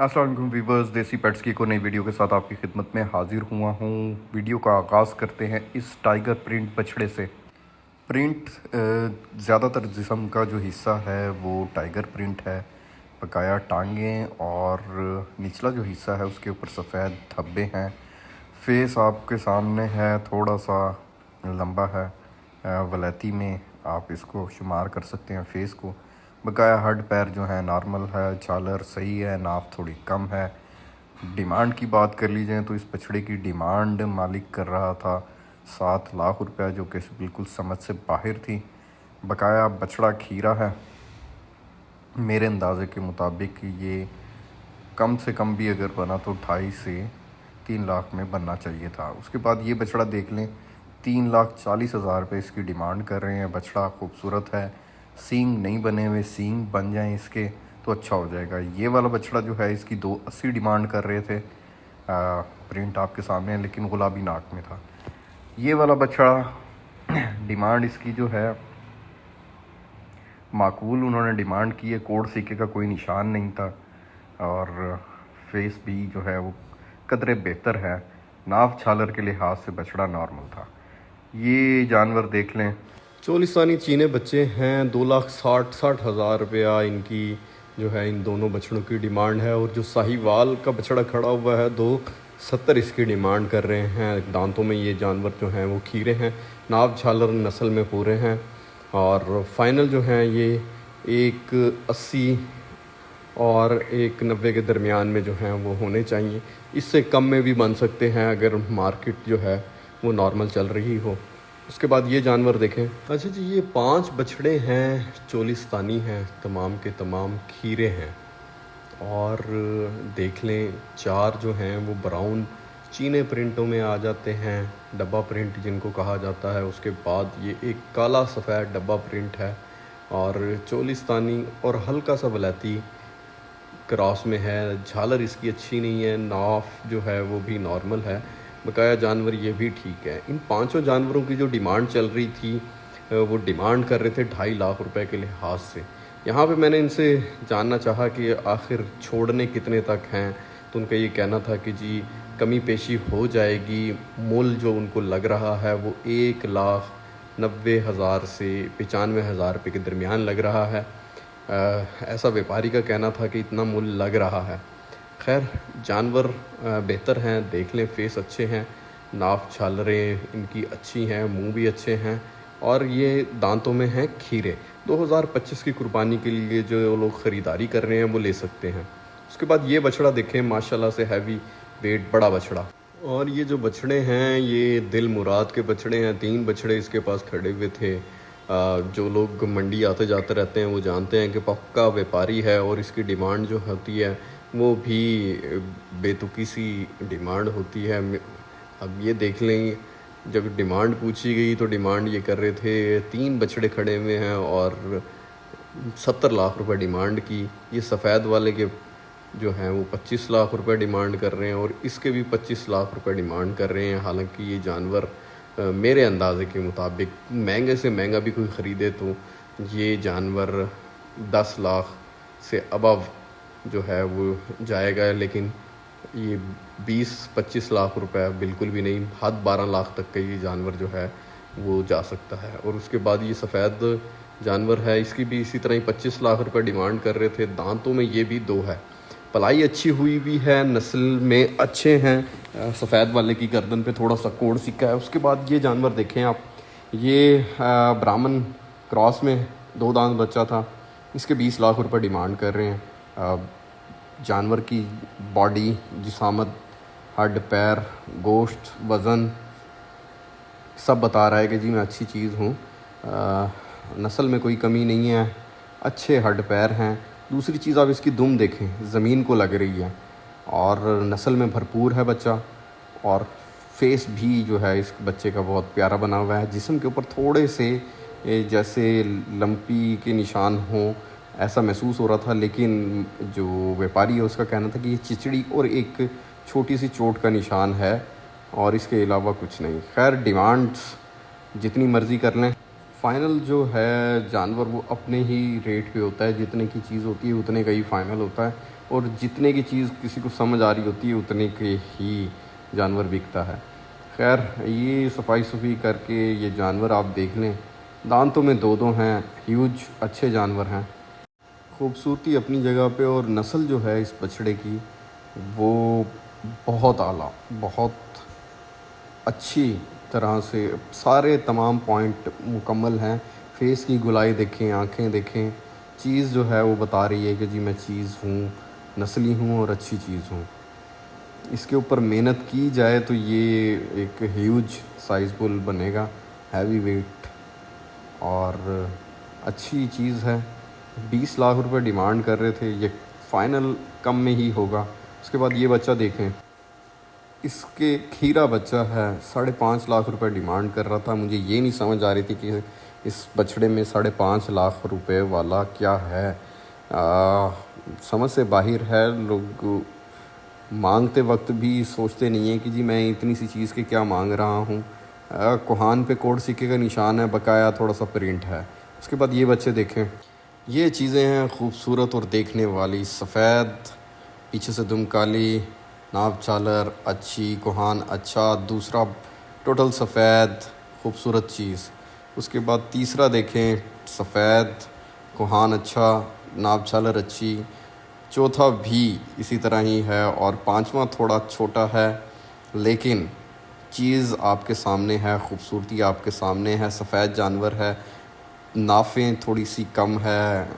अस्सलाम वालेकुम वीवर्स, देसी पेट्स की एक और नई वीडियो के साथ आपकी खिदमत में हाजिर हुआ हूँ। वीडियो का आगाज़ करते हैं इस टाइगर प्रिंट बछड़े से। प्रिंट ज़्यादातर जिस्म का जो हिस्सा है वो टाइगर प्रिंट है। बकाया टांगें और निचला जो हिस्सा है उसके ऊपर सफ़ेद धब्बे हैं। फेस आपके सामने है, थोड़ा सा लंबा है। वलैती में आप इसको शुमार कर सकते हैं फेस को। बकाया हड पैर जो है नॉर्मल है, झालर सही है, नाप थोड़ी कम है। डिमांड की बात कर ली जाए तो इस बछड़े की डिमांड मालिक कर रहा था 7 लाख रुपए, जो कि बिल्कुल समझ से बाहर थी। बकाया बछड़ा खीरा है। मेरे अंदाज़े के मुताबिक ये कम से कम भी अगर बना तो 2.5 से 3 लाख में बनना चाहिए था। उसके बाद ये बछड़ा देख लें, 3,40,000 रुपये इसकी डिमांड कर रहे हैं। बछड़ा खूबसूरत है, सींग नहीं बने हुए, सींग बन जाएं इसके तो अच्छा हो जाएगा। ये वाला बछड़ा जो है इसकी 280 डिमांड कर रहे थे। प्रिंट आपके सामने है लेकिन गुलाबी नाक में था। ये वाला बछड़ा डिमांड इसकी जो है माकूल उन्होंने डिमांड की है। कोड सिक्के का कोई निशान नहीं था और फेस भी जो है वो कदरे बेहतर है। नाफ छालर के लिहाज से बछड़ा नॉर्मल था। ये जानवर देख लें, चोलिस्तानी चीने बच्चे हैं। 2,60,000 रुपया इनकी जो है इन दोनों बछड़ों की डिमांड है। और जो साहिवाल का बछड़ा खड़ा हुआ है 2,70 इसकी डिमांड कर रहे हैं। दांतों में ये जानवर जो हैं वो खीरे हैं, नाव झालर नस्ल में पूरे हैं। और फाइनल जो हैं ये 1,80 और 1,90 के दरमियान में जो हैं वो होने चाहिए। इससे कम में भी बन सकते हैं अगर मार्केट जो है वो नॉर्मल चल रही हो। उसके बाद ये जानवर देखें। अच्छा जी, ये 5 बछड़े हैं, चोलिस्तानी हैं, तमाम के तमाम खीरे हैं। और देख लें 4 जो हैं वो ब्राउन चीने प्रिंटों में आ जाते हैं, डब्बा प्रिंट जिनको कहा जाता है। उसके बाद ये एक काला सफ़ेद डब्बा प्रिंट है और चोलिस्तानी और हल्का सा वलैती क्रॉस में है। झालर इसकी अच्छी नहीं है, नाफ जो है वो भी नॉर्मल है। बकाया जानवर ये भी ठीक है। इन 5 जानवरों की जो डिमांड चल रही थी वो डिमांड कर रहे थे 2.5 लाख रुपए के लिहाज से। यहाँ पे मैंने इनसे जानना चाहा कि आखिर छोड़ने कितने तक हैं, तो उनका ये कहना था कि जी कमी पेशी हो जाएगी। मूल जो उनको लग रहा है वो 1,90,000 से 95,000 रुपये के दरमियान लग रहा है। ऐसा व्यापारी का कहना था कि इतना मूल्य लग रहा है। खैर जानवर बेहतर हैं, देख लें फेस अच्छे हैं, नाफ छालरें इनकी अच्छी हैं, मुंह भी अच्छे हैं और ये दांतों में हैं खीरे। 2025 की कुर्बानी के लिए जो लोग ख़रीदारी कर रहे हैं वो ले सकते हैं। उसके बाद ये बछड़ा देखें, माशाल्लाह से हैवी वेट बड़ा बछड़ा। और ये जो बछड़े हैं ये दिल मुराद के बछड़े हैं। 3 बछड़े इसके पास खड़े हुए थे। जो लोग मंडी आते जाते रहते हैं वो जानते हैं कि पक्का व्यापारी है और इसकी डिमांड जो होती है वो भी बेतुकी सी डिमांड होती है। अब ये देख लें, जब डिमांड पूछी गई तो डिमांड ये कर रहे थे, 3 बछड़े खड़े हुए हैं और 70 लाख रुपए डिमांड की। ये सफ़ेद वाले के जो हैं वो 25 लाख रुपए डिमांड कर रहे हैं और इसके भी 25 लाख रुपए डिमांड कर रहे हैं। हालांकि ये जानवर मेरे अंदाज़े के मुताबिक महंगे से महंगा भी कोई ख़रीदे तो ये जानवर 10 लाख से अबव जो है वो जाएगा, लेकिन ये 20-25 लाख रुपए बिल्कुल भी नहीं, हद 12 लाख तक का ये जानवर जो है वो जा सकता है। और उसके बाद ये सफ़ेद जानवर है, इसकी भी इसी तरह ही 25 लाख रुपए डिमांड कर रहे थे। दांतों में ये भी 2 है, पलाई अच्छी हुई भी है, नस्ल में अच्छे हैं। सफ़ेद वाले की गर्दन पे थोड़ा सा कोड सिक्का है। उसके बाद ये जानवर देखें आप, ये ब्राह्मण क्रॉस में 2 दांत बच्चा था, इसके 20 लाख रुपए डिमांड कर रहे हैं। जानवर की बॉडी, जिसामत, हड पैर, गोश्त, वज़न सब बता रहा है कि जी मैं अच्छी चीज़ हूँ। नस्ल में कोई कमी नहीं है, अच्छे हड पैर हैं। दूसरी चीज़ आप इसकी दुम देखें, ज़मीन को लग रही है और नस्ल में भरपूर है बच्चा। और फेस भी जो है इस बच्चे का बहुत प्यारा बना हुआ है। जिस्म के ऊपर थोड़े से जैसे लंपी के निशान हों ऐसा महसूस हो रहा था, लेकिन जो व्यापारी है उसका कहना था कि ये चिचड़ी और एक छोटी सी चोट का निशान है और इसके अलावा कुछ नहीं। खैर डिमांड्स जितनी मर्ज़ी कर लें, फ़ाइनल जो है जानवर वो अपने ही रेट पे होता है। जितने की चीज़ होती है उतने का ही फ़ाइनल होता है। और जितने की चीज़ किसी को समझ आ रही होती है उतने के ही जानवर बिकता है। खैर ये सफाई सुफी करके ये जानवर आप देख लें, दांतों में दो दो हैं, ह्यूज अच्छे जानवर हैं। खूबसूरती अपनी जगह पे और नस्ल जो है इस बछड़े की वो बहुत आला, बहुत अच्छी तरह से सारे तमाम पॉइंट मुकम्मल हैं। फेस की गुलाई देखें, आँखें देखें, चीज़ जो है वो बता रही है कि जी मैं चीज़ हूँ, नस्ली हूँ और अच्छी चीज़ हूँ। इसके ऊपर मेहनत की जाए तो ये एक ह्यूज साइज़ बुल बनेगा, हैवी वेट और अच्छी चीज़ है। 20 लाख रुपए डिमांड कर रहे थे, ये फ़ाइनल कम में ही होगा। उसके बाद ये बच्चा देखें, इसके खीरा बच्चा है, 5.5 लाख रुपए डिमांड कर रहा था। मुझे ये नहीं समझ आ रही थी कि इस बछड़े में 5.5 लाख रुपए वाला क्या है। समझ से बाहर है। लोग मांगते वक्त भी सोचते नहीं है कि जी मैं इतनी सी चीज़ के क्या मांग रहा हूँ। कोहान पे कोड सिक्के का निशान है, बकाया थोड़ा सा प्रिंट है। उसके बाद ये बच्चे देखें, ये चीज़ें हैं खूबसूरत और देखने वाली। सफ़ेद, पीछे से दुम काली, नाव चालर अच्छी, कोहान अच्छा, दूसरा टोटल सफ़ेद, खूबसूरत चीज़। उसके बाद तीसरा देखें, सफ़ेद, कोहान अच्छा, नाव चालर अच्छी, चौथा भी इसी तरह ही है और पांचवा थोड़ा छोटा है, लेकिन चीज़ आपके सामने है, खूबसूरती आपके सामने है। सफ़ेद जानवर है, नाफ़ें थोड़ी सी कम है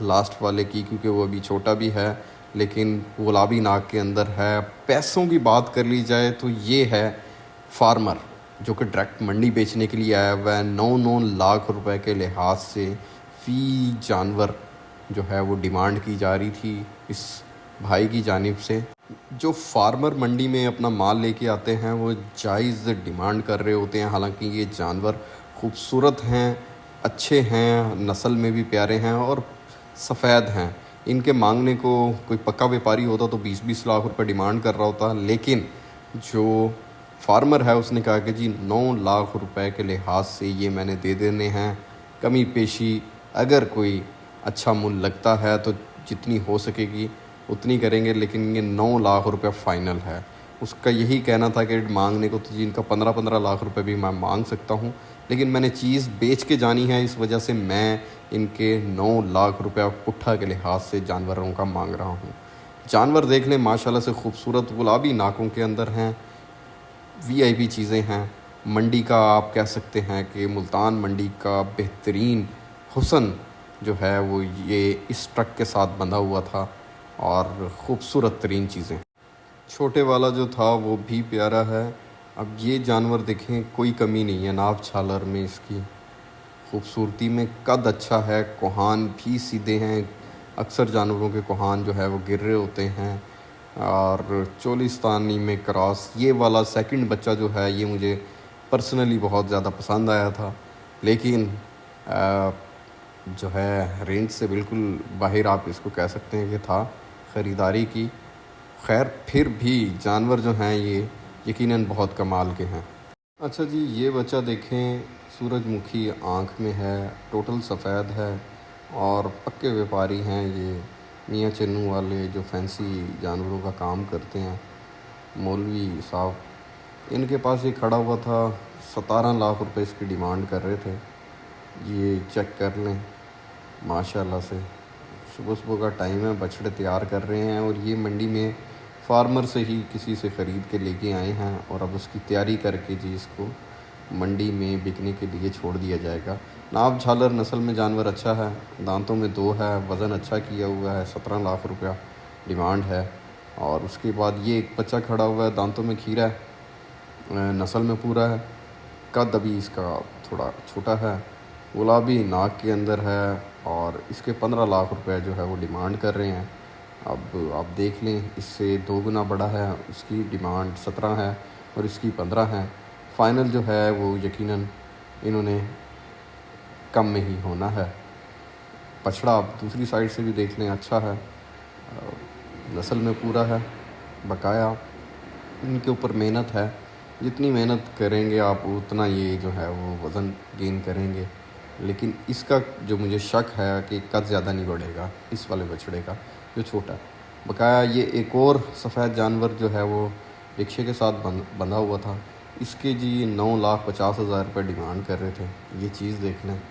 लास्ट वाले की क्योंकि वो अभी छोटा भी है, लेकिन गुलाबी नाक के अंदर है। पैसों की बात कर ली जाए तो ये है फार्मर जो कि डायरेक्ट मंडी बेचने के लिए आया हुआ है। 9 लाख रुपए के लिहाज से फ़ी जानवर जो है वो डिमांड की जा रही थी इस भाई की जानिब से। जो फार्मर मंडी में अपना माल लेके आते हैं वो जायज़ डिमांड कर रहे होते हैं। हालांकि ये जानवर खूबसूरत हैं, अच्छे हैं, नस्ल में भी प्यारे हैं और सफ़ेद हैं। इनके मांगने को कोई पक्का व्यापारी होता तो 20-20 लाख रुपए डिमांड कर रहा होता, लेकिन जो फार्मर है उसने कहा कि जी 9 लाख रुपए के लिहाज से ये मैंने दे देने हैं। कमी पेशी अगर कोई अच्छा मूल्य लगता है तो जितनी हो सकेगी उतनी करेंगे, लेकिन ये 9 लाख रुपए फ़ाइनल है। उसका यही कहना था कि मांगने को तो जिनका 15-15 लाख रुपए भी मैं मांग सकता हूँ, लेकिन मैंने चीज़ बेच के जानी है, इस वजह से मैं इनके 9 लाख रुपया पुट्ठा के लिहाज से जानवरों का मांग रहा हूँ। जानवर देख लें, माशाल्लाह से खूबसूरत, गुलाबी नाकों के अंदर हैं, वीआईपी चीज़ें हैं। मंडी का आप कह सकते हैं कि मुल्तान मंडी का बेहतरीन हुस्न जो है वो ये इस ट्रक के साथ बंधा हुआ था और ख़ूबसूरत तरीन चीज़ें। छोटे वाला जो था वो भी प्यारा है। अब ये जानवर देखें, कोई कमी नहीं है नाव छालर में, इसकी खूबसूरती में कद अच्छा है, कोहान भी सीधे हैं। अक्सर जानवरों के कोहान जो है वो गिर रहे होते हैं। और चोलिस्तानी में क्रॉस, ये वाला सेकंड बच्चा जो है ये मुझे पर्सनली बहुत ज़्यादा पसंद आया था, लेकिन जो है रेंज से बिल्कुल बाहर आप इसको कह सकते हैं कि था ख़रीदारी की। खैर फिर भी जानवर जो हैं ये यकीनन बहुत कमाल के हैं। अच्छा जी, ये बच्चा देखें, सूरजमुखी आँख में है, टोटल सफ़ेद है और पक्के व्यापारी हैं ये मियाँ चन्नू वाले जो फैंसी जानवरों का काम करते हैं, मौलवी साहब। इनके पास ये खड़ा हुआ था, 17 लाख रुपए इसकी डिमांड कर रहे थे। ये चेक कर लें, माशाल्लाह से सुबह सुबह का टाइम है, बछड़े तैयार कर रहे हैं और ये मंडी में फार्मर से ही किसी से ख़रीद के लेके आए हैं और अब उसकी तैयारी करके जी इसको मंडी में बिकने के लिए छोड़ दिया जाएगा। नाव झालर नस्ल में जानवर अच्छा है, दांतों में 2 है, वज़न अच्छा किया हुआ है, 17 लाख रुपया डिमांड है। और उसके बाद ये एक बच्चा खड़ा हुआ है, दांतों में खीरा है, नस्ल में पूरा है, कद अभी इसका थोड़ा छोटा है, गुलाबी नाक के अंदर है और इसके 15 लाख रुपए जो है वो डिमांड कर रहे हैं। अब आप देख लें, इससे 2 गुना बड़ा है, उसकी डिमांड 17 है और इसकी 15 है। फ़ाइनल जो है वो यकीनन इन्होंने कम में ही होना है। बछड़ा आप दूसरी साइड से भी देख लें, अच्छा है, नस्ल में पूरा है, बकाया इनके ऊपर मेहनत है। जितनी मेहनत करेंगे आप उतना ये जो है वो वज़न गेन करेंगे, लेकिन इसका जो मुझे शक है कि कद ज़्यादा नहीं बढ़ेगा इस वाले बछड़े का जो छोटा है। बकाया ये एक और सफ़ेद जानवर जो है वो रिक्शे के साथ बंधा हुआ था, इसके जी 9,50,000 रुपये डिमांड कर रहे थे। ये चीज़ देख लें,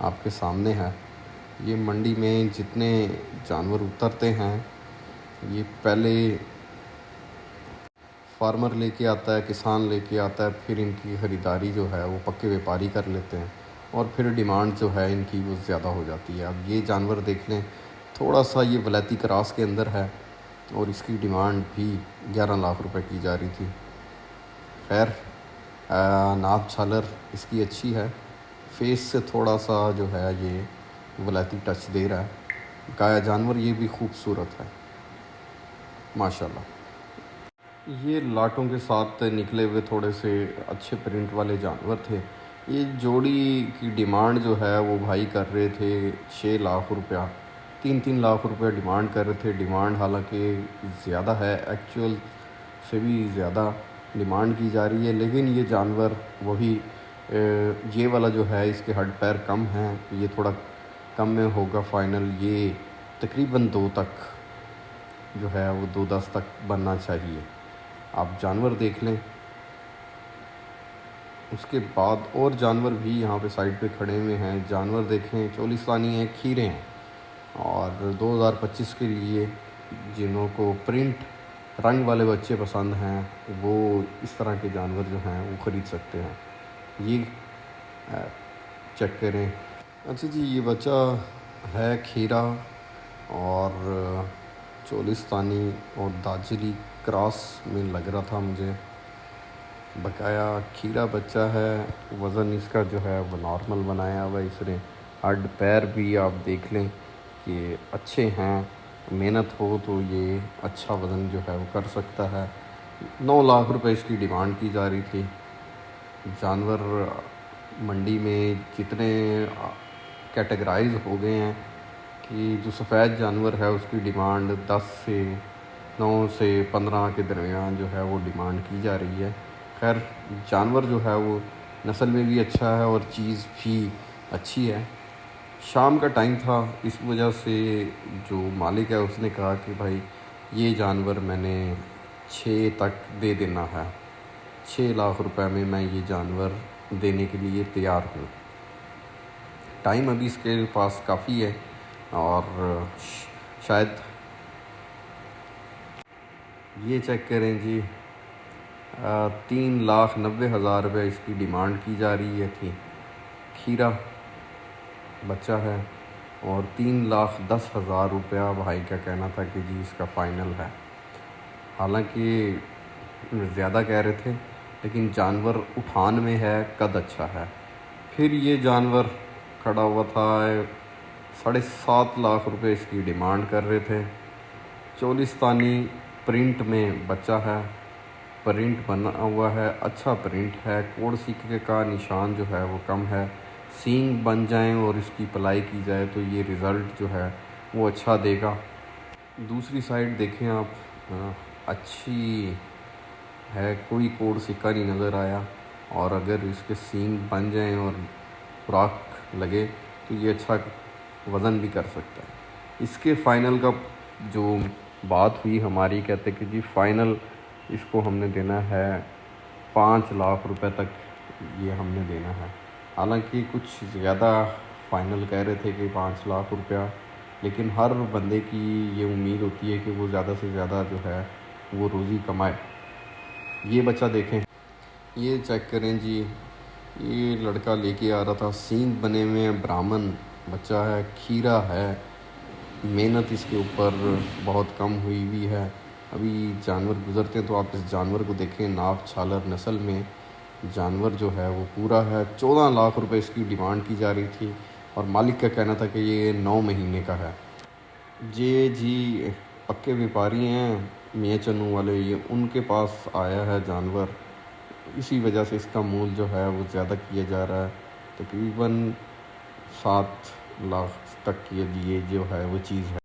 आपके सामने है। ये मंडी में जितने जानवर उतरते हैं ये पहले फार्मर लेके आता है, किसान लेके आता है, फिर इनकी ख़रीदारी जो है वो पक्के व्यापारी कर लेते हैं और फिर डिमांड जो है इनकी वो ज़्यादा हो जाती है। अब ये जानवर देख लें, थोड़ा सा ये वलैती क्रॉस के अंदर है और इसकी डिमांड भी 11 लाख रुपए की जा रही थी। खैर नाप छालर इसकी अच्छी है, फेस से थोड़ा सा जो है ये वलैती टच दे रहा है। गाया जानवर ये भी खूबसूरत है माशाल्लाह। ये लाटों के साथ निकले हुए थोड़े से अच्छे प्रिंट वाले जानवर थे। ये जोड़ी की डिमांड जो है वो भाई कर रहे थे 6 लाख रुपया, 3-3 लाख रुपया डिमांड कर रहे थे। डिमांड हालांकि ज़्यादा है, एक्चुअल से भी ज़्यादा डिमांड की जा रही है, लेकिन ये जानवर वही ये वाला जो है इसके हड्ड पैर कम हैं, ये थोड़ा कम में होगा फ़ाइनल। ये तकरीबन 2 तक जो है वो 2.10 तक बनना चाहिए। आप जानवर देख लें। उसके बाद और जानवर भी यहाँ पे साइड पे खड़े हुए हैं। जानवर देखें, चोलिस्तानी हैं, खीरे हैं और 2025 के लिए जिन्हों को प्रिंट रंग वाले बच्चे पसंद हैं वो इस तरह के जानवर जो हैं वो ख़रीद सकते हैं। ये चेक करें। अच्छा जी, ये बच्चा है खीरा और चोलिस्तानी और दाजली क्रॉस में लग रहा था मुझे। बकाया खीरा बच्चा है, वज़न इसका जो है वो नॉर्मल बनाया हुआ है इसने। हड्ड पैर भी आप देख लें कि अच्छे हैं, मेहनत हो तो ये अच्छा वज़न जो है वो कर सकता है। 9 लाख रुपए इसकी डिमांड की जा रही थी। जानवर मंडी में जितने कैटेगराइज हो गए हैं कि जो सफ़ेद जानवर है उसकी डिमांड 9 से 15 के दरमियान जो है वो डिमांड की जा रही है। खैर जानवर जो है वो नस्ल में भी अच्छा है और चीज़ भी अच्छी है। शाम का टाइम था, इस वजह से जो मालिक है उसने कहा कि भाई ये जानवर मैंने 6 तक दे देना है, 6 लाख रुपए में मैं ये जानवर देने के लिए तैयार हूँ। टाइम अभी इसके पास काफ़ी है और शायद ये चेक करें जी, 3,90,000 रुपये इसकी डिमांड की जा रही है थी। खीरा बच्चा है और 3,10,000 रुपया भाई का कहना था कि जी इसका फ़ाइनल है। हालांकि ज़्यादा कह रहे थे, लेकिन जानवर उठान में है, कद अच्छा है। फिर ये जानवर खड़ा हुआ था, 7.5 लाख रुपए इसकी डिमांड कर रहे थे। चोलिस्तानी प्रिंट में बच्चा है, प्रिंट बना हुआ है, अच्छा प्रिंट है। कोड सिक्के का निशान जो है वो कम है। सींग बन जाएं और इसकी पलाई की जाए तो ये रिज़ल्ट जो है वो अच्छा देगा। दूसरी साइड देखें आप, अच्छी है, कोई कोड सिक्का नहीं नज़र आया। और अगर इसके सींग बन जाएं और खुराक लगे तो ये अच्छा वज़न भी कर सकता है। इसके फ़ाइनल का जो बात हुई हमारी, कहते कि जी फ़ाइनल इसको हमने देना है 5 लाख रुपए तक, ये हमने देना है। हालांकि कुछ ज़्यादा फ़ाइनल कह रहे थे कि 5 लाख रुपया, लेकिन हर बंदे की ये उम्मीद होती है कि वो ज़्यादा से ज़्यादा जो है वो रोज़ी कमाए। ये बच्चा देखें, ये चेक करें जी, ये लड़का लेके आ रहा था, सींग बने हुए हैं, ब्राह्मण बच्चा है, खीरा है। मेहनत इसके ऊपर बहुत कम हुई हुई है। अभी जानवर गुज़रते हैं तो आप इस जानवर को देखें। नाप छालर नस्ल में जानवर जो है वो पूरा है। 14 लाख रुपए इसकी डिमांड की जा रही थी और मालिक का कहना था कि ये 9 महीने का है। ये जी पक्के व्यापारी हैं मियाँ चन्नू वाले, ये उनके पास आया है जानवर, इसी वजह से इसका मूल्य जो है वो ज़्यादा किया जा रहा है। तकरीबन 7 लाख तक की ये जो है वो चीज़ है।